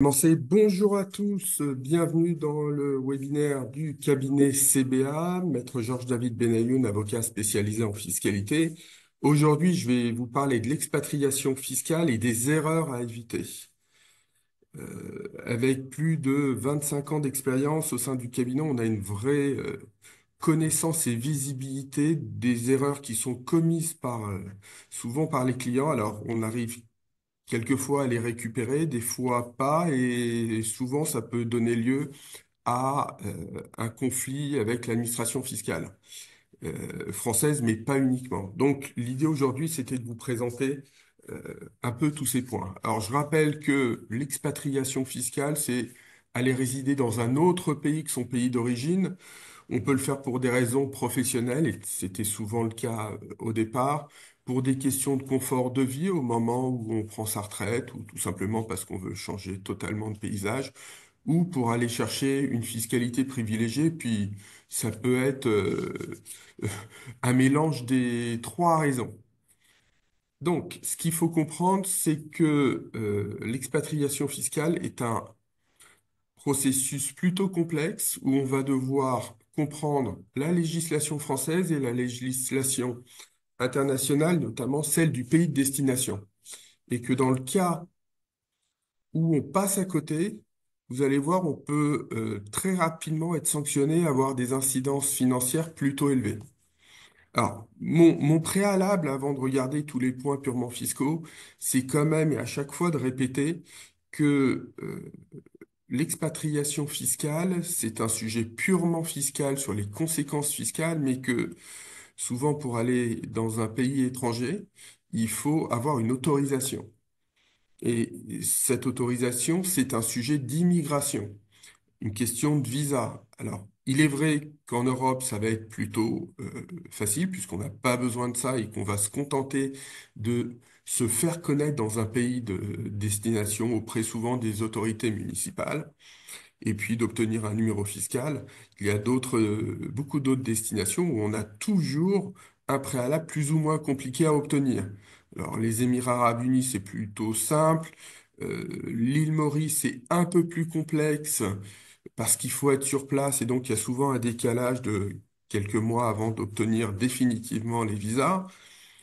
Bonjour à tous, bienvenue dans le webinaire du cabinet CBA, Maître Georges-David Benayoun, avocat spécialisé en fiscalité. Aujourd'hui, je vais vous parler de l'expatriation fiscale et des erreurs à éviter. Avec plus de 25 ans d'expérience au sein du cabinet, on a une vraie connaissance et visibilité des erreurs qui sont commises souvent par les clients. Alors, on arrive quelquefois à les récupérer, des fois pas, et souvent ça peut donner lieu à un conflit avec l'administration fiscale française, mais pas uniquement. Donc l'idée aujourd'hui, c'était de vous présenter un peu tous ces points. Alors je rappelle que l'expatriation fiscale, c'est aller résider dans un autre pays que son pays d'origine. On peut le faire pour des raisons professionnelles, et c'était souvent le cas au départ, pour des questions de confort de vie au moment où on prend sa retraite, ou tout simplement parce qu'on veut changer totalement de paysage, ou pour aller chercher une fiscalité privilégiée, puis ça peut être un mélange des trois raisons. Donc, ce qu'il faut comprendre, c'est que l'expatriation fiscale est un processus plutôt complexe où on va devoir comprendre la législation française et la législation internationale, notamment celle du pays de destination. Et que dans le cas où on passe à côté, vous allez voir, on peut très rapidement être sanctionné, avoir des incidences financières plutôt élevées. Alors, mon préalable avant de regarder tous les points purement fiscaux, c'est quand même et à chaque fois de répéter que l'expatriation fiscale, c'est un sujet purement fiscal sur les conséquences fiscales, mais que souvent pour aller dans un pays étranger, il faut avoir une autorisation. Et cette autorisation, c'est un sujet d'immigration, une question de visa. Alors, il est vrai qu'en Europe, ça va être plutôt facile, puisqu'on n'a pas besoin de ça et qu'on va se contenter de se faire connaître dans un pays de destination auprès souvent des autorités municipales et puis d'obtenir un numéro fiscal. Il y a beaucoup d'autres destinations où on a toujours un préalable plus ou moins compliqué à obtenir. Alors, les Émirats arabes unis, c'est plutôt simple. L'île Maurice, c'est un peu plus complexe parce qu'il faut être sur place et donc il y a souvent un décalage de quelques mois avant d'obtenir définitivement les visas.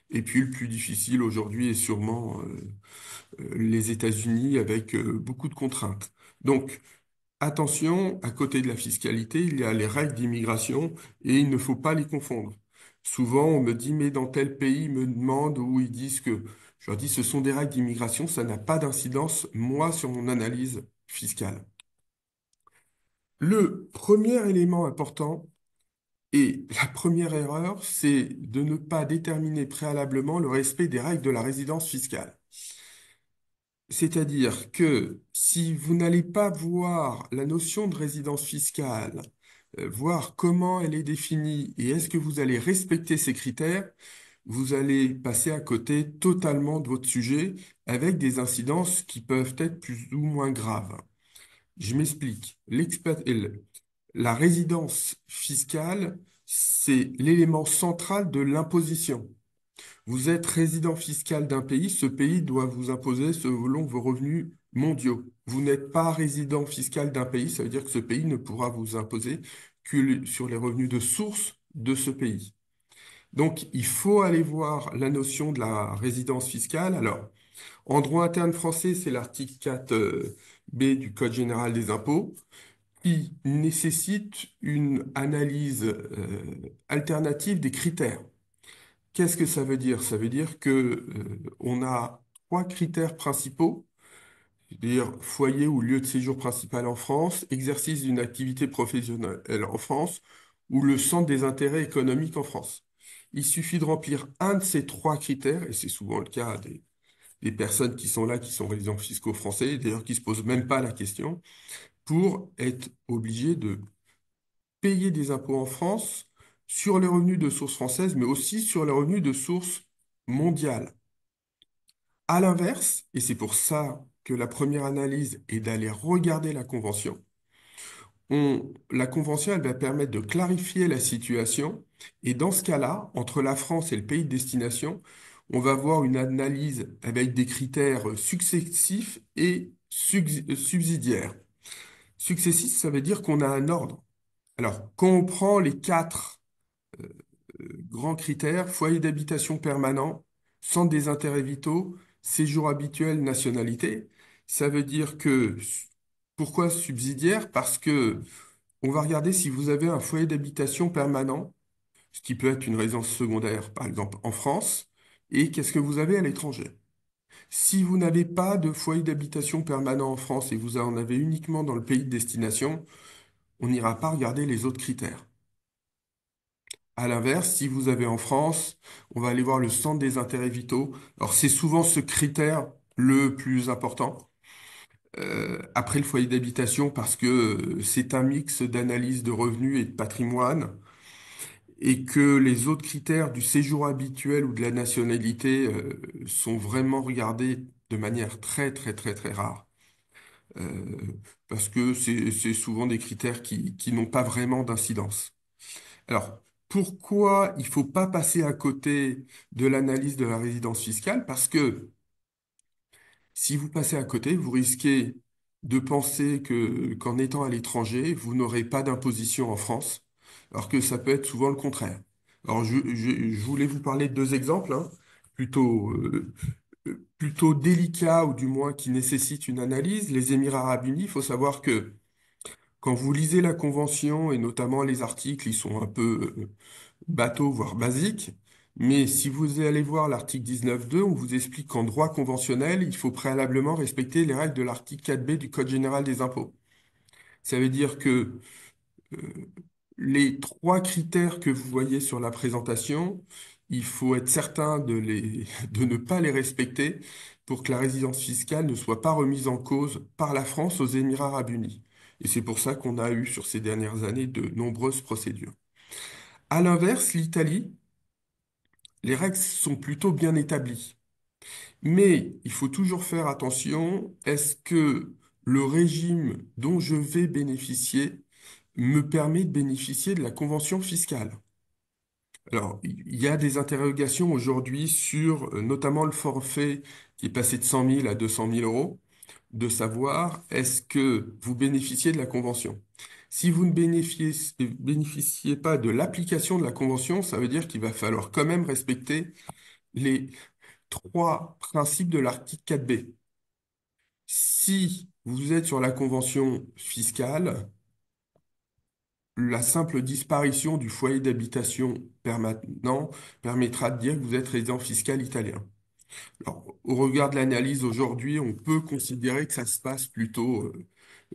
Et puis le plus difficile aujourd'hui est sûrement les États-Unis avec beaucoup de contraintes. Donc, attention, à côté de la fiscalité, il y a les règles d'immigration et il ne faut pas les confondre. Souvent, on me dit, mais dans tel pays, ils me demandent ou ils disent que, je leur dis, ce sont des règles d'immigration, ça n'a pas d'incidence, moi, sur mon analyse fiscale. Le premier élément important et la première erreur, c'est de ne pas déterminer préalablement le respect des règles de la résidence fiscale. C'est-à-dire que si vous n'allez pas voir la notion de résidence fiscale, voir comment elle est définie et est-ce que vous allez respecter ces critères, vous allez passer à côté totalement de votre sujet avec des incidences qui peuvent être plus ou moins graves. Je m'explique. La résidence fiscale, c'est l'élément central de l'imposition. Vous êtes résident fiscal d'un pays, ce pays doit vous imposer selon vos revenus mondiaux. Vous n'êtes pas résident fiscal d'un pays, ça veut dire que ce pays ne pourra vous imposer sur les revenus de source de ce pays. Donc, il faut aller voir la notion de la résidence fiscale. Alors, en droit interne français, c'est l'article 4 B du Code général des impôts qui nécessite une analyse alternative des critères. Qu'est-ce que ça veut dire? Ça veut dire que, on a trois critères principaux, c'est-à-dire foyer ou lieu de séjour principal en France, exercice d'une activité professionnelle en France, ou le centre des intérêts économiques en France. Il suffit de remplir un de ces trois critères, et c'est souvent le cas des personnes qui sont là, qui sont résidents fiscaux français, d'ailleurs qui se posent même pas la question, pour être obligé de payer des impôts en France sur les revenus de source française, mais aussi sur les revenus de source mondiale. À l'inverse, et c'est pour ça que la première analyse est d'aller regarder la convention, la convention, elle va permettre de clarifier la situation, et dans ce cas-là, entre la France et le pays de destination, on va avoir une analyse avec des critères successifs et subsidiaire. Successif, ça veut dire qu'on a un ordre. Alors, quand on prend les quatre grands critères, foyer d'habitation permanent, centre des intérêts vitaux, séjour habituel, nationalité, ça veut dire que, pourquoi subsidiaire? Parce que on va regarder si vous avez un foyer d'habitation permanent, ce qui peut être une résidence secondaire, par exemple, en France, et qu'est-ce que vous avez à l'étranger. Si vous n'avez pas de foyer d'habitation permanent en France et vous en avez uniquement dans le pays de destination, on n'ira pas regarder les autres critères. À l'inverse, si vous avez en France, on va aller voir le centre des intérêts vitaux. Alors, c'est souvent ce critère le plus important. Après le foyer d'habitation, parce que c'est un mix d'analyse de revenus et de patrimoine, et que les autres critères du séjour habituel ou de la nationalité sont vraiment regardés de manière très, très, très, très rare. Euh, Parce que c'est souvent des critères qui n'ont pas vraiment d'incidence. Alors, pourquoi il faut pas passer à côté de l'analyse de la résidence fiscale? Parce que si vous passez à côté, vous risquez de penser qu'en étant à l'étranger, vous n'aurez pas d'imposition en France, alors que ça peut être souvent le contraire. Alors, je voulais vous parler de deux exemples, hein, plutôt, plutôt délicats ou du moins qui nécessitent une analyse. Les Émirats arabes unis, il faut savoir que quand vous lisez la convention et notamment les articles, ils sont un peu bateau, voire basique. Mais si vous allez voir l'article 19.2, on vous explique qu'en droit conventionnel, il faut préalablement respecter les règles de l'article 4b du Code général des impôts. Ça veut dire que euh, les trois critères que vous voyez sur la présentation, il faut être certain de ne pas les respecter pour que la résidence fiscale ne soit pas remise en cause par la France aux Émirats arabes unis. Et c'est pour ça qu'on a eu sur ces dernières années de nombreuses procédures. À l'inverse, l'Italie, les règles sont plutôt bien établies. Mais il faut toujours faire attention, est-ce que le régime dont je vais bénéficier me permet de bénéficier de la convention fiscale? Alors, il y a des interrogations aujourd'hui sur notamment le forfait qui est passé de 100 000 à 200 000 euros, de savoir est-ce que vous bénéficiez de la convention. Si vous ne bénéficiez pas de l'application de la convention, ça veut dire qu'il va falloir quand même respecter les trois principes de l'article 4b. Si vous êtes sur la convention fiscale, la simple disparition du foyer d'habitation permanent permettra de dire que vous êtes résident fiscal italien. Alors, au regard de l'analyse aujourd'hui, on peut considérer que ça se passe plutôt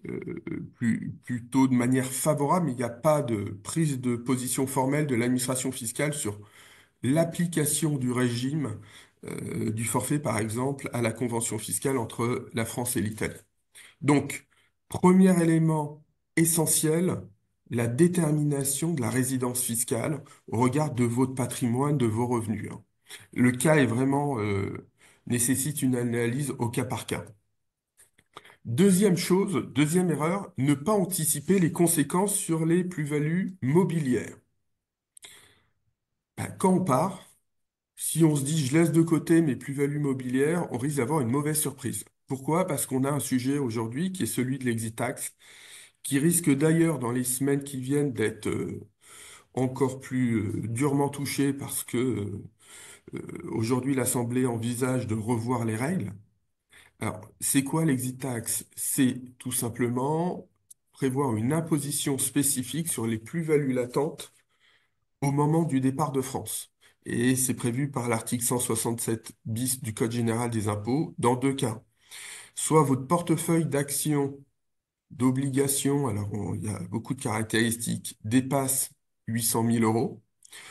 de manière favorable, mais il n'y a pas de prise de position formelle de l'administration fiscale sur l'application du régime du forfait, par exemple, à la convention fiscale entre la France et l'Italie. Donc, premier élément essentiel, la détermination de la résidence fiscale au regard de votre patrimoine, de vos revenus, hein. Le cas est vraiment nécessite une analyse au cas par cas. Deuxième chose, deuxième erreur, ne pas anticiper les conséquences sur les plus-values mobilières. Ben, quand on part, si on se dit je laisse de côté mes plus-values mobilières, on risque d'avoir une mauvaise surprise. Pourquoi? Parce qu'on a un sujet aujourd'hui qui est celui de l'exit tax, qui risque d'ailleurs dans les semaines qui viennent d'être encore plus durement touché parce que aujourd'hui l'Assemblée envisage de revoir les règles. Alors, c'est quoi l'exit tax? C'est tout simplement prévoir une imposition spécifique sur les plus-values latentes au moment du départ de France. Et c'est prévu par l'article 167 bis du Code général des impôts dans deux cas. Soit votre portefeuille d'actions, d'obligations, alors il y a beaucoup de caractéristiques, dépasse 800 000 euros,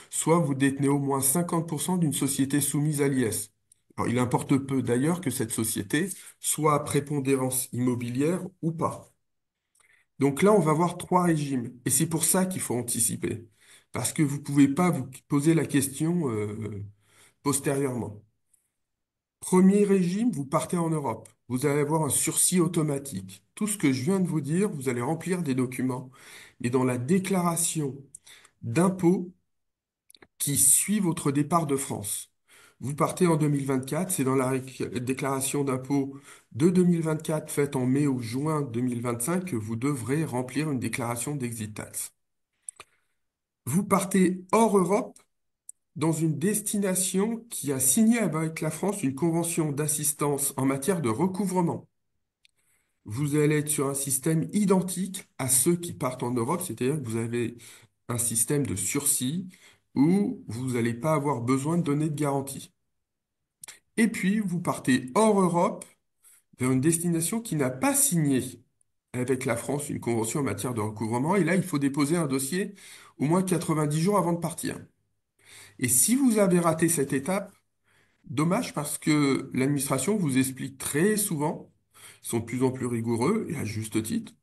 soit vous détenez au moins 50% d'une société soumise à l'IS. Alors, il importe peu d'ailleurs que cette société soit à prépondérance immobilière ou pas. Donc là, on va voir trois régimes. Et c'est pour ça qu'il faut anticiper. Parce que vous ne pouvez pas vous poser la question postérieurement. Premier régime, vous partez en Europe. Vous allez avoir un sursis automatique. Tout ce que je viens de vous dire, vous allez remplir des documents. Et dans la déclaration d'impôt qui suit votre départ de France, Vous partez en 2024, c'est dans la déclaration d'impôt de 2024 faite en mai ou juin 2025 que vous devrez remplir une déclaration d'exit tax. Vous partez hors Europe dans une destination qui a signé avec la France une convention d'assistance en matière de recouvrement. Vous allez être sur un système identique à ceux qui partent en Europe, c'est-à-dire que vous avez un système de sursis où vous n'allez pas avoir besoin de donner de garantie. Et puis, vous partez hors Europe vers une destination qui n'a pas signé avec la France une convention en matière de recouvrement. Et là, il faut déposer un dossier au moins 90 jours avant de partir. Et si vous avez raté cette étape, dommage parce que l'administration vous explique très souvent, ils sont de plus en plus rigoureux, et à juste titre,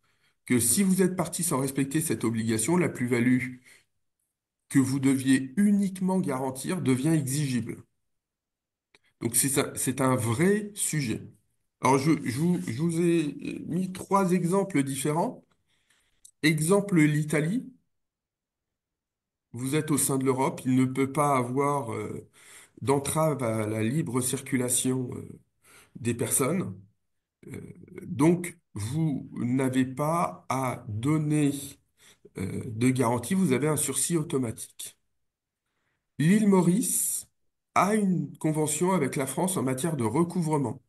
que si vous êtes parti sans respecter cette obligation, la plus-value que vous deviez uniquement garantir devient exigible. Donc c'est un vrai sujet. Alors je vous ai mis trois exemples différents. Exemple l'Italie, vous êtes au sein de l'Europe, il ne peut pas avoir d'entrave à la libre circulation des personnes. Euh, donc vous n'avez pas à donner de garantie, vous avez un sursis automatique. L'île Maurice a une convention avec la France en matière de recouvrement.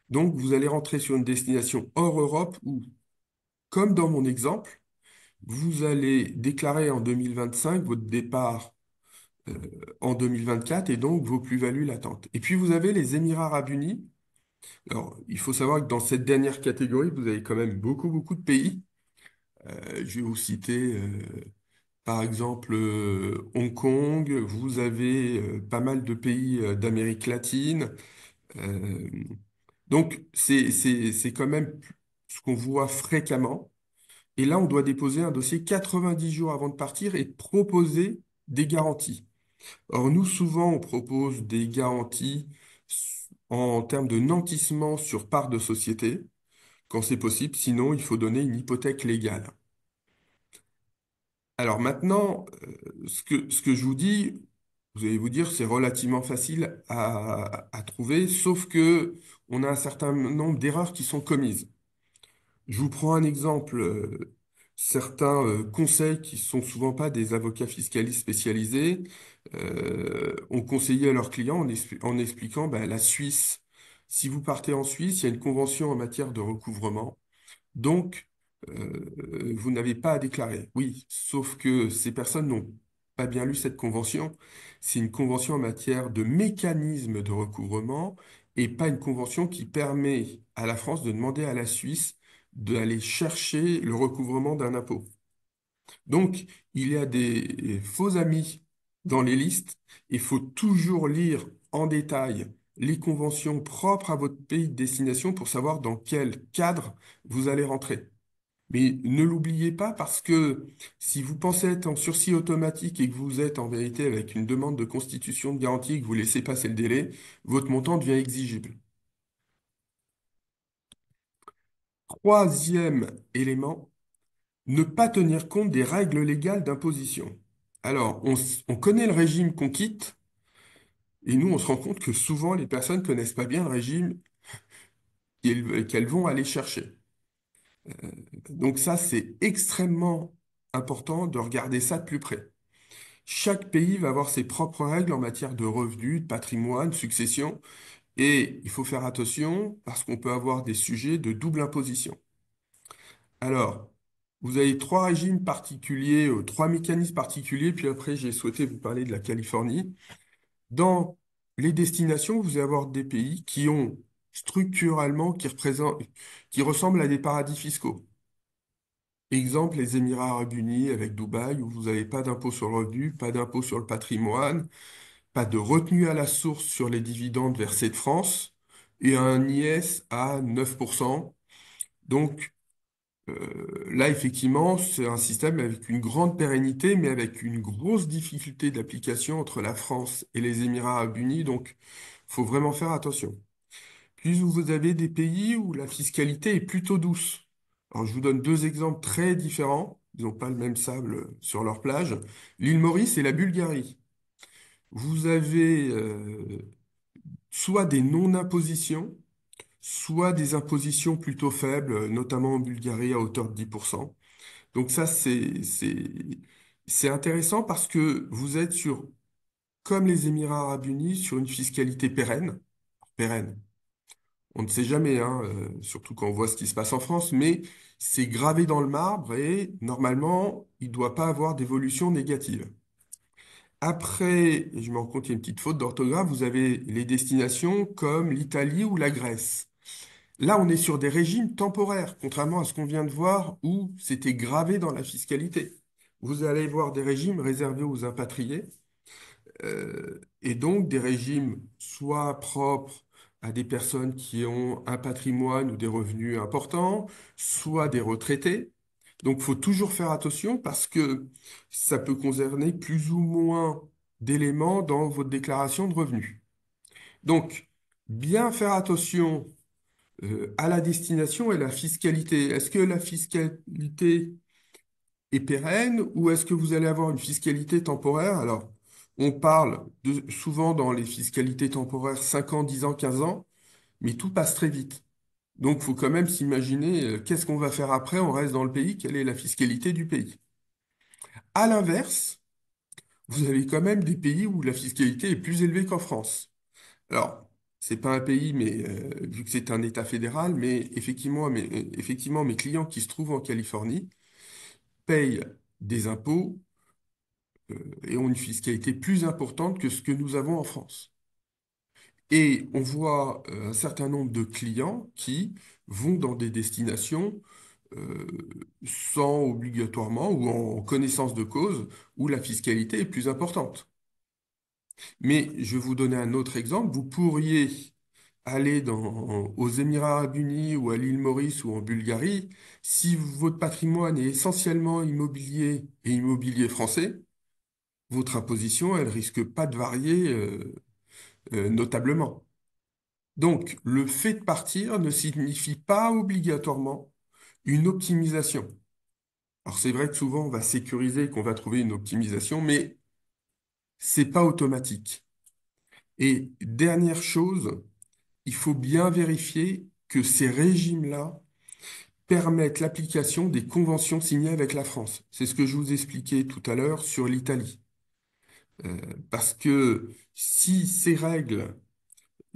Donc, vous allez rentrer sur une destination hors Europe où, comme dans mon exemple, vous allez déclarer en 2025 votre départ euh, en 2024 et donc vos plus-values latentes. Et puis, vous avez les Émirats arabes unis. Alors, il faut savoir que dans cette dernière catégorie, vous avez quand même beaucoup de pays. Je vais vous citer par exemple, Hong Kong, vous avez pas mal de pays d'Amérique latine. Euh, donc, c'est quand même ce qu'on voit fréquemment. Et là, on doit déposer un dossier 90 jours avant de partir et proposer des garanties. Or, nous, souvent, on propose des garanties en termes de nantissement sur part de société, quand c'est possible. Sinon, il faut donner une hypothèque légale. Alors maintenant, ce que je vous dis, vous allez vous dire, c'est relativement facile à trouver, sauf que on a un certain nombre d'erreurs qui sont commises. Je vous prends un exemple. Certains conseils qui sont souvent pas des avocats fiscalistes spécialisés ont conseillé à leurs clients en expliquant ben, la Suisse. Si vous partez en Suisse, il y a une convention en matière de recouvrement. Donc, vous n'avez pas à déclarer. Oui, sauf que ces personnes n'ont pas bien lu cette convention. C'est une convention en matière de mécanisme de recouvrement et pas une convention qui permet à la France de demander à la Suisse d'aller chercher le recouvrement d'un impôt. Donc, il y a des faux amis dans les listes. Il faut toujours lire en détail les conventions propres à votre pays de destination pour savoir dans quel cadre vous allez rentrer. Mais ne l'oubliez pas parce que si vous pensez être en sursis automatique et que vous êtes en vérité avec une demande de constitution de garantie et que vous laissez passer le délai, votre montant devient exigible. Troisième élément, ne pas tenir compte des règles légales d'imposition. Alors, on connaît le régime qu'on quitte et nous, on se rend compte que souvent les personnes connaissent pas bien le régime qu'elles vont aller chercher. Donc ça, c'est extrêmement important de regarder ça de plus près. Chaque pays va avoir ses propres règles en matière de revenus, de patrimoine, succession, et il faut faire attention parce qu'on peut avoir des sujets de double imposition. Alors, vous avez trois régimes particuliers, trois mécanismes particuliers, puis après j'ai souhaité vous parler de la Californie. Dans les destinations, vous allez avoir des pays qui ont structurellement, qui ressemblent à des paradis fiscaux. Exemple, les Émirats arabes unis avec Dubaï, où vous n'avez pas d'impôt sur le revenu, pas d'impôt sur le patrimoine, pas de retenue à la source sur les dividendes versés de France et un IS à 9%. Donc là, effectivement, c'est un système avec une grande pérennité, mais avec une grosse difficulté d'application entre la France et les Émirats arabes unis. Donc, il faut vraiment faire attention. Puis vous avez des pays où la fiscalité est plutôt douce. Alors, je vous donne deux exemples très différents. Ils n'ont pas le même sable sur leur plage. L'île Maurice et la Bulgarie. Vous avez soit des non-impositions, soit des impositions plutôt faibles, notamment en Bulgarie à hauteur de 10%. Donc ça, c'est intéressant parce que vous êtes sur, comme les Émirats arabes unis, sur une fiscalité pérenne. Pérenne. On ne sait jamais, hein, surtout quand on voit ce qui se passe en France, mais c'est gravé dans le marbre et normalement, il ne doit pas avoir d'évolution négative. Après, et je me rends compte qu'il y a une petite faute d'orthographe, vous avez les destinations comme l'Italie ou la Grèce. Là, on est sur des régimes temporaires, contrairement à ce qu'on vient de voir où c'était gravé dans la fiscalité. Vous allez voir des régimes réservés aux impatriés, et donc des régimes soit propres à des personnes qui ont un patrimoine ou des revenus importants, soit des retraités. Donc, il faut toujours faire attention parce que ça peut concerner plus ou moins d'éléments dans votre déclaration de revenus. Donc, bien faire attention à la destination et la fiscalité. Est-ce que la fiscalité est pérenne ou est-ce que vous allez avoir une fiscalité temporaire? Alors, on parle souvent dans les fiscalités temporaires 5 ans, 10 ans, 15 ans, mais tout passe très vite. Donc, il faut quand même s'imaginer qu'est-ce qu'on va faire après, on reste dans le pays, quelle est la fiscalité du pays. À l'inverse, vous avez quand même des pays où la fiscalité est plus élevée qu'en France. Alors, c'est pas un pays, mais vu que c'est un État fédéral, mais effectivement, mes clients qui se trouvent en Californie payent des impôts et ont une fiscalité plus importante que ce que nous avons en France. Et on voit un certain nombre de clients qui vont dans des destinations euh, sans obligatoirement ou en connaissance de cause où la fiscalité est plus importante. Mais je vais vous donner un autre exemple. Vous pourriez aller aux Émirats arabes unis ou à l'île Maurice ou en Bulgarie, si votre patrimoine est essentiellement immobilier et immobilier français, votre imposition, elle risque pas de varier notablement. Donc, le fait de partir ne signifie pas obligatoirement une optimisation. Alors, c'est vrai que souvent, on va sécuriser qu'on va trouver une optimisation, mais c'est pas automatique. Et dernière chose, il faut bien vérifier que ces régimes-là permettent l'application des conventions signées avec la France. C'est ce que je vous expliquais tout à l'heure sur l'Italie. Parce que si ces règles,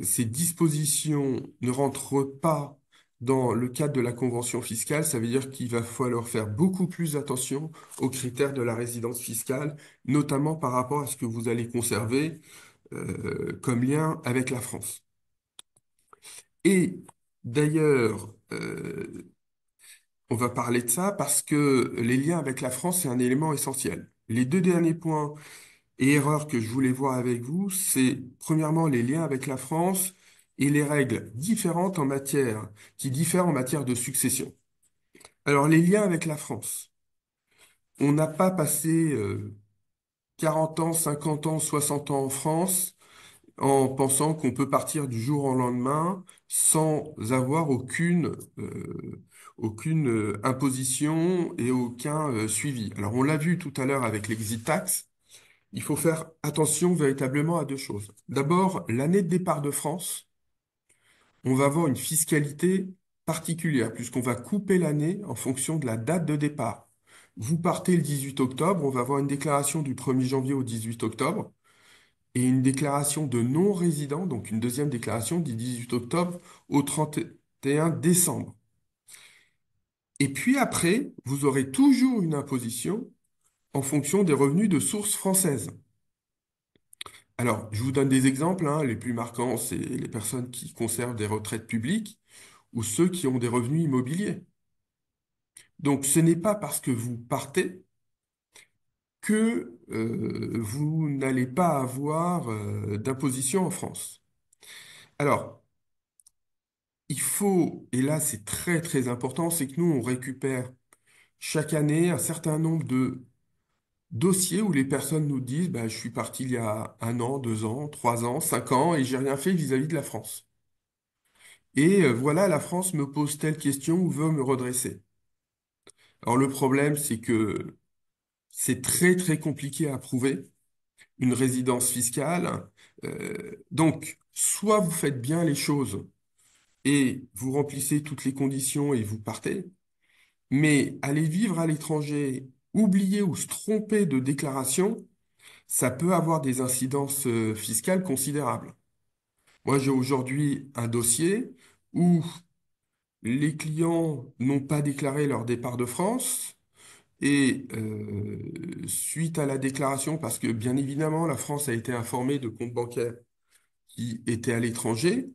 ces dispositions ne rentrent pas dans le cadre de la convention fiscale, ça veut dire qu'il va falloir faire beaucoup plus attention aux critères de la résidence fiscale, notamment par rapport à ce que vous allez conserver comme lien avec la France. Et d'ailleurs, on va parler de ça parce que les liens avec la France, c'est un élément essentiel. Les deux derniers points et erreurs que je voulais voir avec vous, c'est premièrement les liens avec la France et les règles différentes en matière, qui diffèrent en matière de succession. Alors, les liens avec la France. On n'a pas passé 40 ans, 50 ans, 60 ans en France en pensant qu'on peut partir du jour au lendemain sans avoir aucune imposition et aucun suivi. Alors, on l'a vu tout à l'heure avec l'exit tax. Il faut faire attention véritablement à deux choses. D'abord, l'année de départ de France, on va avoir une fiscalité particulière, puisqu'on va couper l'année en fonction de la date de départ. Vous partez le 18 octobre, on va avoir une déclaration du 1er janvier au 18 octobre, et une déclaration de non-résident, donc une deuxième déclaration du 18 octobre au 31 décembre. Et puis après, vous aurez toujours une imposition en fonction des revenus de source française. Alors, je vous donne des exemples, hein. Les plus marquants, c'est les personnes qui conservent des retraites publiques ou ceux qui ont des revenus immobiliers. Donc, ce n'est pas parce que vous partez que vous n'allez pas avoir d'imposition en France. Alors, il faut, et là c'est très très important, c'est que nous, on récupère chaque année un certain nombre de dossiers où les personnes nous disent, bah, je suis parti il y a 1 an, 2 ans, 3 ans, 5 ans, et j'ai rien fait vis-à-vis de la France. Et voilà, la France me pose telle question ou veut me redresser. Alors le problème, c'est que c'est très très compliqué à prouver. une résidence fiscale. Donc, soit vous faites bien les choses et vous remplissez toutes les conditions et vous partez, mais aller vivre à l'étranger, oublier ou se tromper de déclaration, ça peut avoir des incidences fiscales considérables. Moi, j'ai aujourd'hui un dossier où les clients n'ont pas déclaré leur départ de France et suite à la déclaration, parce que bien évidemment, la France a été informée de comptes bancaires qui étaient à l'étranger,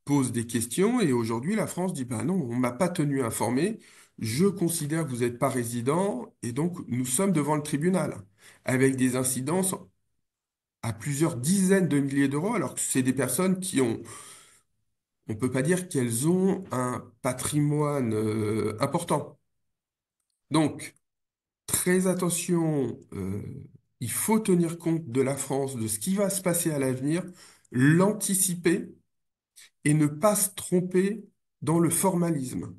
pose des questions et aujourd'hui, la France dit, ben non, on m'a pas tenu informé, je considère que vous n'êtes pas résident et donc nous sommes devant le tribunal avec des incidences à plusieurs dizaines de milliers d'euros alors que c'est des personnes qui ont, on peut pas dire qu'elles ont un patrimoine important. Donc, très attention, il faut tenir compte de la France, de ce qui va se passer à l'avenir, l'anticiper et ne pas se tromper dans le formalisme.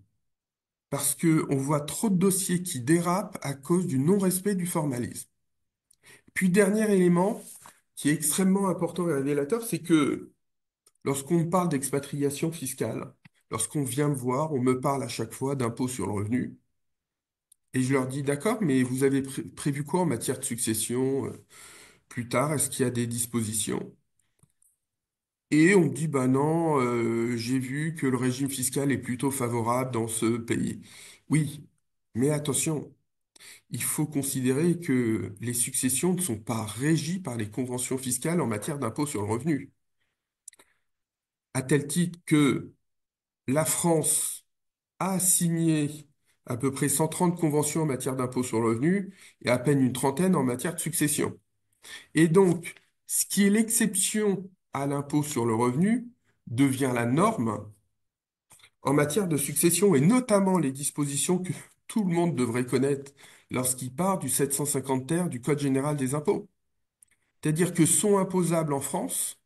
Parce que on voit trop de dossiers qui dérapent à cause du non-respect du formalisme. Puis, dernier élément qui est extrêmement important et révélateur, c'est que lorsqu'on parle d'expatriation fiscale, lorsqu'on vient me voir, on me parle à chaque fois d'impôt sur le revenu. Et je leur dis, d'accord, mais vous avez prévu quoi en matière de succession plus tard? Est-ce qu'il y a des dispositions? Et on me dit, bah non, j'ai vu que le régime fiscal est plutôt favorable dans ce pays. Oui, mais attention, il faut considérer que les successions ne sont pas régies par les conventions fiscales en matière d'impôt sur le revenu. À tel titre que la France a signé à peu près 130 conventions en matière d'impôt sur le revenu et à peine une trentaine en matière de succession. Et donc, ce qui est l'exception à l'impôt sur le revenu devient la norme en matière de succession et notamment les dispositions que tout le monde devrait connaître lorsqu'il part du 750 ter du Code général des impôts. C'est-à-dire que sont imposables en France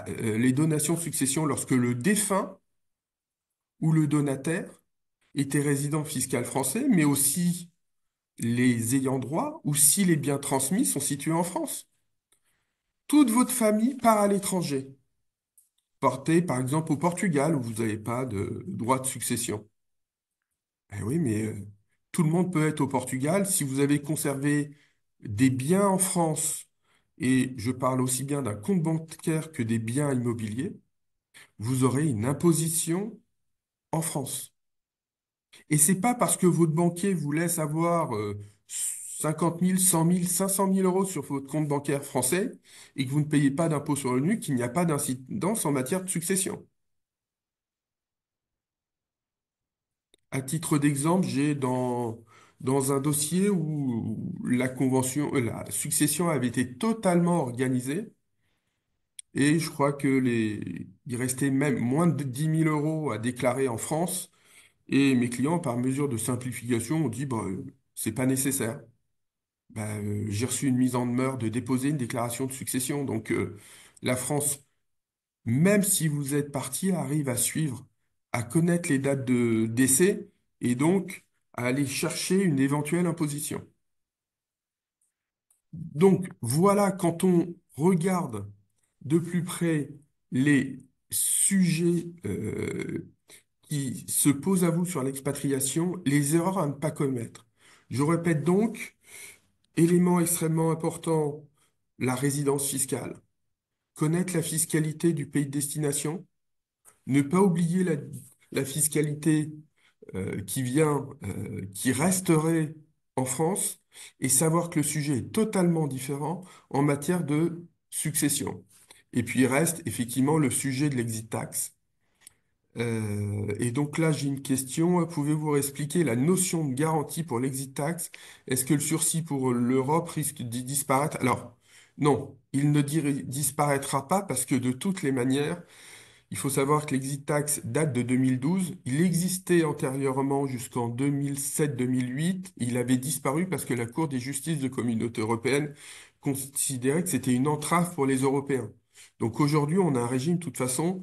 les donations succession lorsque le défunt ou le donataire était résident fiscal français, mais aussi les ayants droit ou si les biens transmis sont situés en France. Toute votre famille part à l'étranger. Partez par exemple au Portugal où vous n'avez pas de droit de succession. Eh oui, mais tout le monde peut être au Portugal. Si vous avez conservé des biens en France, et je parle aussi bien d'un compte bancaire que des biens immobiliers, vous aurez une imposition en France. Et c'est pas parce que votre banquier vous laisse avoir 50 000, 100 000, 500 000 euros sur votre compte bancaire français et que vous ne payez pas d'impôt sur le revenu qu'il n'y a pas d'incidence en matière de succession. À titre d'exemple, j'ai dans un dossier où la succession avait été totalement organisée et je crois que il restait même moins de 10 000 euros à déclarer en France et mes clients, par mesure de simplification, ont dit, bah, c'est pas nécessaire. Bah, j'ai reçu une mise en demeure de déposer une déclaration de succession. Donc, la France, même si vous êtes parti, arrive à suivre, à connaître les dates de décès et donc à aller chercher une éventuelle imposition. Donc voilà, quand on regarde de plus près les sujets qui se posent à vous sur l'expatriation, les erreurs à ne pas commettre. Je répète donc, élément extrêmement important, la résidence fiscale. Connaître la fiscalité du pays de destination, ne pas oublier la fiscalité qui resterait en France, et savoir que le sujet est totalement différent en matière de succession. Et puis il reste effectivement le sujet de l'exit tax. Et donc là, j'ai une question. Pouvez-vous expliquer la notion de garantie pour l'exit tax? Est-ce que le sursis pour l'Europe risque d'y disparaître? Alors, non, il ne disparaîtra pas parce que de toutes les manières, il faut savoir que l'exit tax date de 2012. Il existait antérieurement jusqu'en 2007-2008. Il avait disparu parce que la Cour des justices de Communauté européenne considérait que c'était une entrave pour les Européens. Donc aujourd'hui, on a un régime, de toute façon,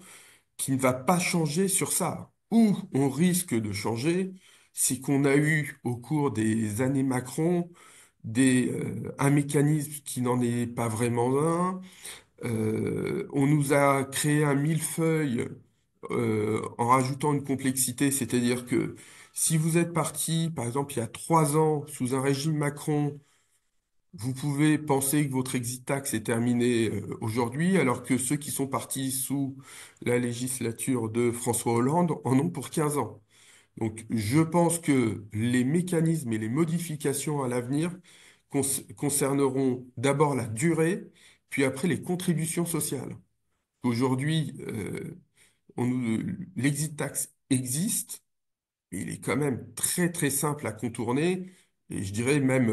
qui ne va pas changer sur ça. Où on risque de changer, c'est qu'on a eu, au cours des années Macron, un mécanisme qui n'en est pas vraiment un. On nous a créé un millefeuille en rajoutant une complexité, c'est-à-dire que si vous êtes parti, par exemple, il y a 3 ans, sous un régime Macron, vous pouvez penser que votre exit tax est terminé aujourd'hui, alors que ceux qui sont partis sous la législature de François Hollande en ont pour 15 ans. Donc, je pense que les mécanismes et les modifications à l'avenir concerneront d'abord la durée, puis après les contributions sociales. Aujourd'hui, l'exit tax existe, mais il est quand même très très simple à contourner, et je dirais même,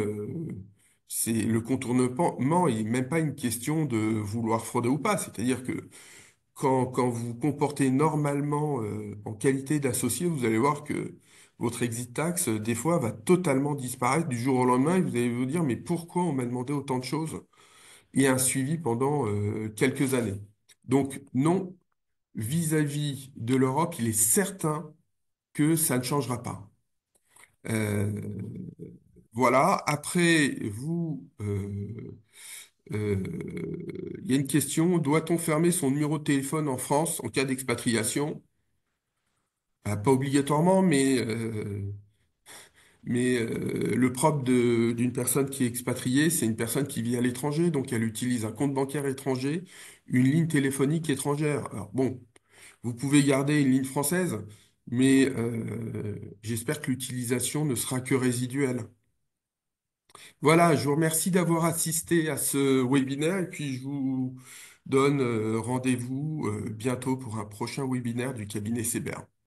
c'est le contournement est même pas une question de vouloir frauder ou pas, c'est-à-dire que quand vous vous comportez normalement en qualité d'associé, vous allez voir que votre exit tax, des fois, va totalement disparaître du jour au lendemain et vous allez vous dire, mais pourquoi on m'a demandé autant de choses? Et un suivi pendant quelques années. Donc, non, vis-à-vis de l'Europe, il est certain que ça ne changera pas. Euh, voilà. Après, il y a une question, doit-on fermer son numéro de téléphone en France en cas d'expatriation? Pas obligatoirement, mais le propre d'une personne qui est expatriée, c'est une personne qui vit à l'étranger, donc elle utilise un compte bancaire étranger, une ligne téléphonique étrangère. Alors bon, vous pouvez garder une ligne française, mais j'espère que l'utilisation ne sera que résiduelle. Voilà, je vous remercie d'avoir assisté à ce webinaire et puis je vous donne rendez-vous bientôt pour un prochain webinaire du cabinet Seber.